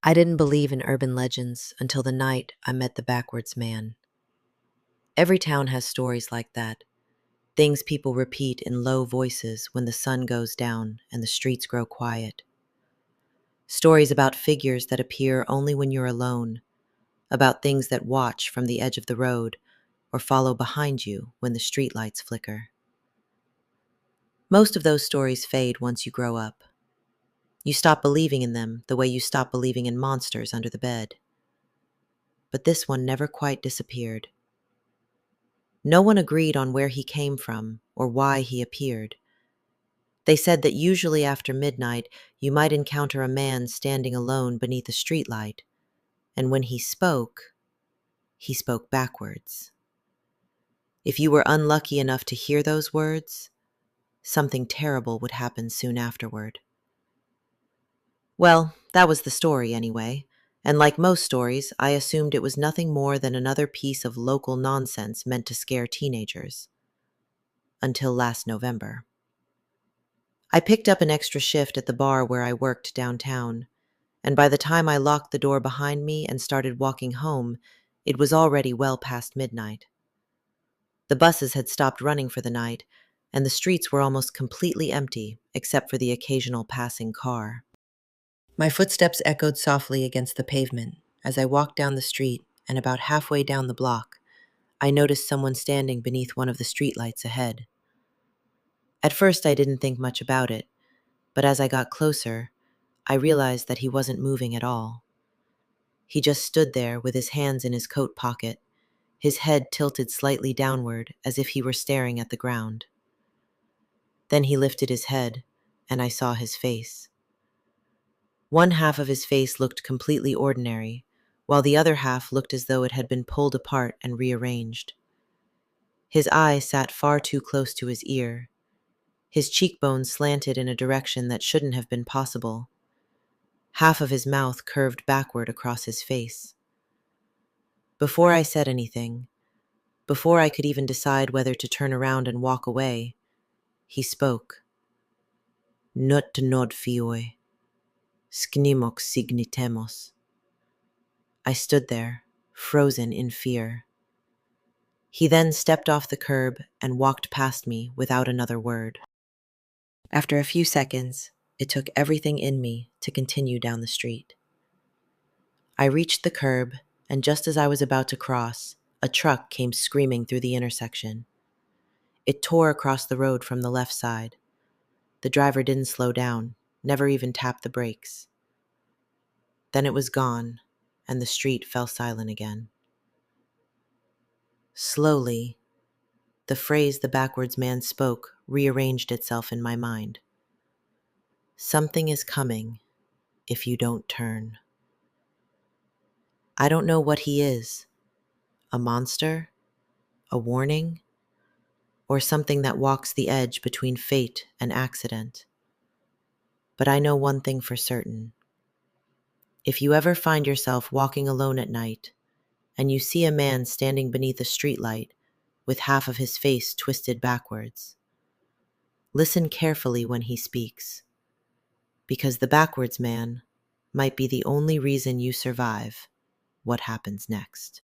I didn't believe in urban legends until the night I met the backwards man. Every town has stories like that, things people repeat in low voices when the sun goes down and the streets grow quiet. Stories about figures that appear only when you're alone, about things that watch from the edge of the road or follow behind you when the streetlights flicker. Most of those stories fade once you grow up. You stop believing in them the way you stop believing in monsters under the bed. But this one never quite disappeared. No one agreed on where he came from or why he appeared. They said that usually after midnight you might encounter a man standing alone beneath a streetlight, and when he spoke backwards. If you were unlucky enough to hear those words, something terrible would happen soon afterward. Well, that was the story anyway, and like most stories, I assumed it was nothing more than another piece of local nonsense meant to scare teenagers. Until last November. I picked up an extra shift at the bar where I worked downtown, and by the time I locked the door behind me and started walking home, it was already well past midnight. The buses had stopped running for the night, and the streets were almost completely empty except for the occasional passing car. My footsteps echoed softly against the pavement as I walked down the street, and about halfway down the block, I noticed someone standing beneath one of the streetlights ahead. At first, I didn't think much about it, but as I got closer, I realized that he wasn't moving at all. He just stood there with his hands in his coat pocket, his head tilted slightly downward as if he were staring at the ground. Then he lifted his head, and I saw his face. One half of his face looked completely ordinary, while the other half looked as though it had been pulled apart and rearranged. His eye sat far too close to his ear. His cheekbones slanted in a direction that shouldn't have been possible. Half of his mouth curved backward across his face. Before I said anything, before I could even decide whether to turn around and walk away, he spoke. Nut nod fioi, sknimok signitemos. I stood there, frozen in fear. He then stepped off the curb and walked past me without another word. After a few seconds, it took everything in me to continue down the street. I reached the curb, and just as I was about to cross, a truck came screaming through the intersection. It tore across the road from the left side. The driver didn't slow down, never even tapped the brakes. Then it was gone, and the street fell silent again. Slowly, the phrase the backwards man spoke rearranged itself in my mind. Something is coming if you don't turn. I don't know what he is. A monster? A warning? Or something that walks the edge between fate and accident. But I know one thing for certain. If you ever find yourself walking alone at night, and you see a man standing beneath a streetlight with half of his face twisted backwards, listen carefully when he speaks, because the backwards man might be the only reason you survive what happens next.